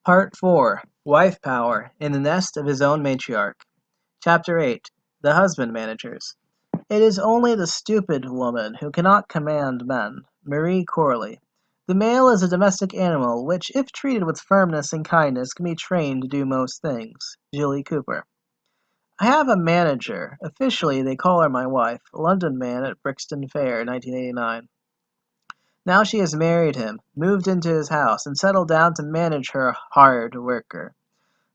Part 4 Wife Power in the Nest of His Own Matriarch. Chapter 8 The Husband Managers. It is only the stupid woman who cannot command men. Marie Corley. The male is a domestic animal which, if treated with firmness and kindness, can be trained to do most things. Jilly Cooper. I have a manager. Officially, they call her my wife. A London man at Brixton Fair, 1989. Now she has married him, moved into his house, and settled down to manage her hard worker.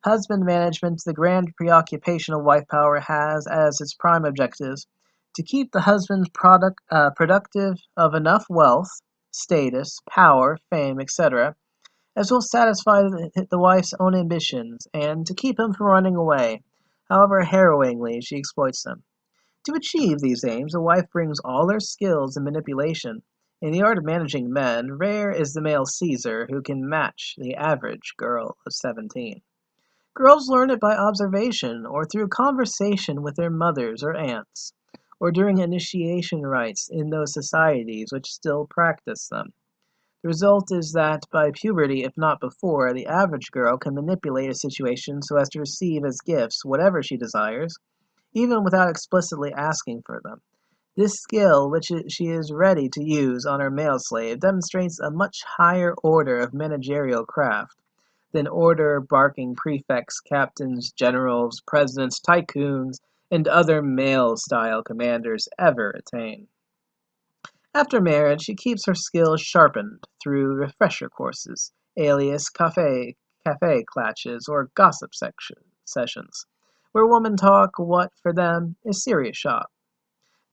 Husband management, the grand preoccupation of wife power, has as its prime objectives to keep the husband productive of enough wealth, status, power, fame, etc., as will satisfy the wife's own ambitions, and to keep him from running away, however harrowingly she exploits them. To achieve these aims, a wife brings all her skills in manipulation. In the art of managing men, rare is the male Caesar who can match the average girl of 17. Girls learn it by observation, or through conversation with their mothers or aunts, or during initiation rites in those societies which still practice them. The result is that by puberty, if not before, the average girl can manipulate a situation so as to receive as gifts whatever she desires, even without explicitly asking for them. This skill, which she is ready to use on her male slave, demonstrates a much higher order of managerial craft than order-barking prefects, captains, generals, presidents, tycoons, and other male-style commanders ever attain. After marriage, she keeps her skills sharpened through refresher courses, alias cafe clatches, or gossip sessions, where women talk what, for them, is serious shop.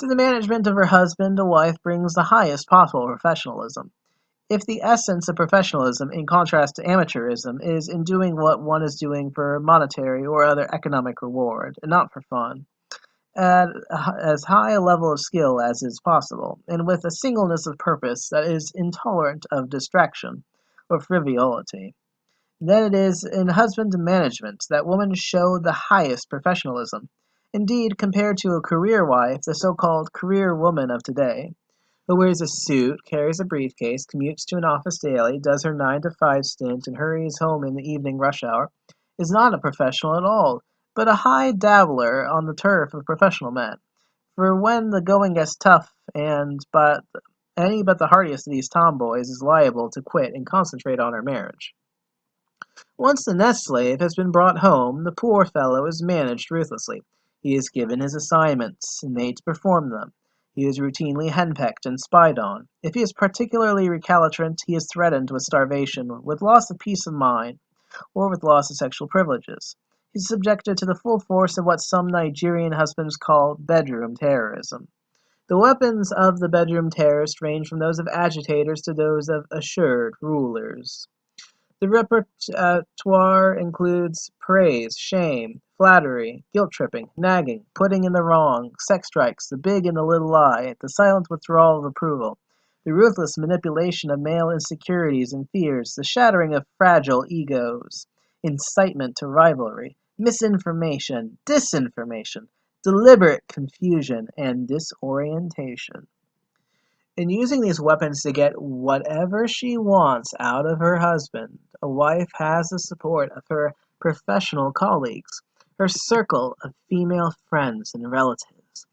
To the management of her husband, a wife brings the highest possible professionalism. If the essence of professionalism, in contrast to amateurism, is in doing what one is doing for monetary or other economic reward, and not for fun, at as high a level of skill as is possible, and with a singleness of purpose that is intolerant of distraction or frivolity, then it is in husband management that women show the highest professionalism. Indeed, compared to a career wife, the so-called career woman of today, who wears a suit, carries a briefcase, commutes to an office daily, does her 9 to 5 stint, and hurries home in the evening rush hour, is not a professional at all, but a high dabbler on the turf of professional men. For when the going gets tough, any but the hardiest of these tomboys is liable to quit and concentrate on her marriage. Once the nest slave has been brought home, the poor fellow is managed ruthlessly. He is given his assignments and made to perform them. He is routinely henpecked and spied on. If he is particularly recalcitrant, he is threatened with starvation, with loss of peace of mind, or with loss of sexual privileges. He is subjected to the full force of what some Nigerian husbands call bedroom terrorism. The weapons of the bedroom terrorist range from those of agitators to those of assured rulers. The repertoire includes praise, shame, flattery, guilt-tripping, nagging, putting in the wrong, sex strikes, the big and the little lie, the silent withdrawal of approval, the ruthless manipulation of male insecurities and fears, the shattering of fragile egos, incitement to rivalry, misinformation, disinformation, deliberate confusion, and disorientation. In using these weapons to get whatever she wants out of her husband, a wife has the support of her professional colleagues, her circle of female friends and relatives.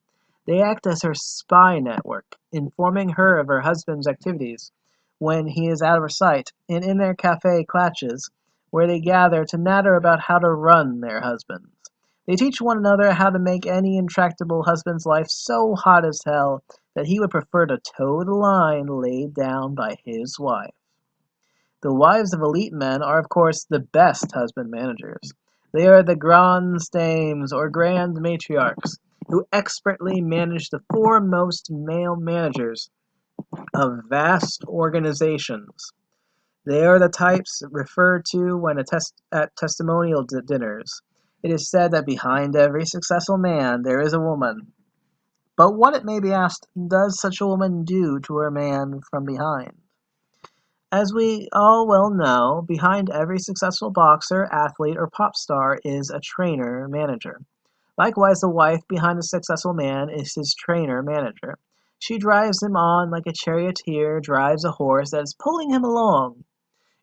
They act as her spy network, informing her of her husband's activities when he is out of her sight, and in their cafe clatches, where they gather to natter about how to run their husbands. They teach one another how to make any intractable husband's life so hot as hell that he would prefer to toe the line laid down by his wife. The wives of elite men are, of course, the best husband managers. They are the grandes dames or grand matriarchs who expertly manage the foremost male managers of vast organizations. They are the types referred to when at testimonial dinners. It is said that behind every successful man there is a woman. But what, it may be asked, does such a woman do to her man from behind? As we all well know, behind every successful boxer, athlete, or pop star is a trainer-manager. Likewise, the wife behind a successful man is his trainer-manager. She drives him on like a charioteer drives a horse that is pulling him along.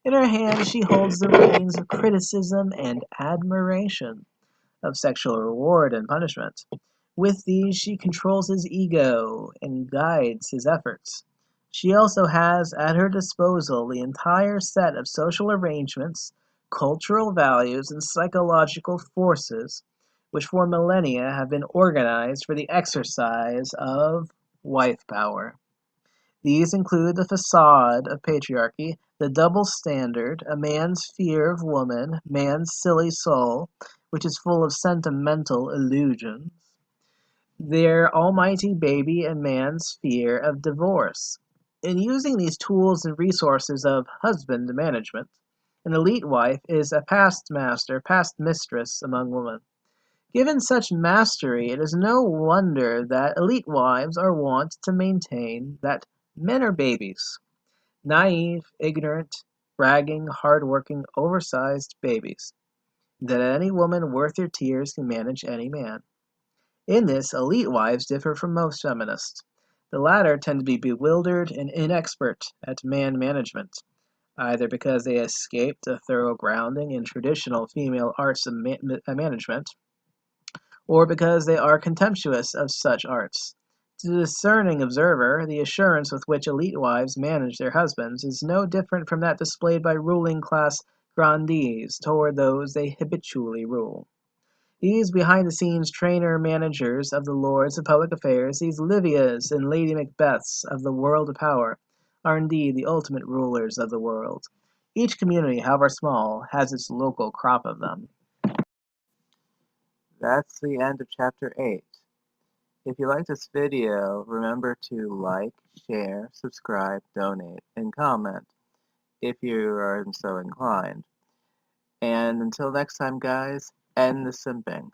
In her hand she holds the reins of criticism and admiration, of sexual reward and punishment. With these she controls his ego and guides his efforts. She also has at her disposal the entire set of social arrangements, cultural values, and psychological forces which for millennia have been organized for the exercise of wife power. These include the facade of patriarchy, the double standard, a man's fear of woman, man's silly soul, which is full of sentimental illusions, their almighty baby, and man's fear of divorce. In using these tools and resources of husband management, an elite wife is a past master, past mistress among women. Given such mastery, it is no wonder that elite wives are wont to maintain that men are babies, naive, ignorant, bragging, hard-working, oversized babies, that any woman worth her tears can manage any man. In this, elite wives differ from most feminists. The latter tend to be bewildered and inexpert at man management, either because they escaped a thorough grounding in traditional female arts of management, or because they are contemptuous of such arts. To the discerning observer, the assurance with which elite wives manage their husbands is no different from that displayed by ruling class grandees toward those they habitually rule. These behind-the-scenes trainer-managers of the lords of public affairs, these Livias and Lady Macbeths of the world of power, are indeed the ultimate rulers of the world. Each community, however small, has its local crop of them. That's the end of Chapter 8. If you like this video, remember to like, share, subscribe, donate, and comment if you are so inclined. And until next time, guys, end the simping.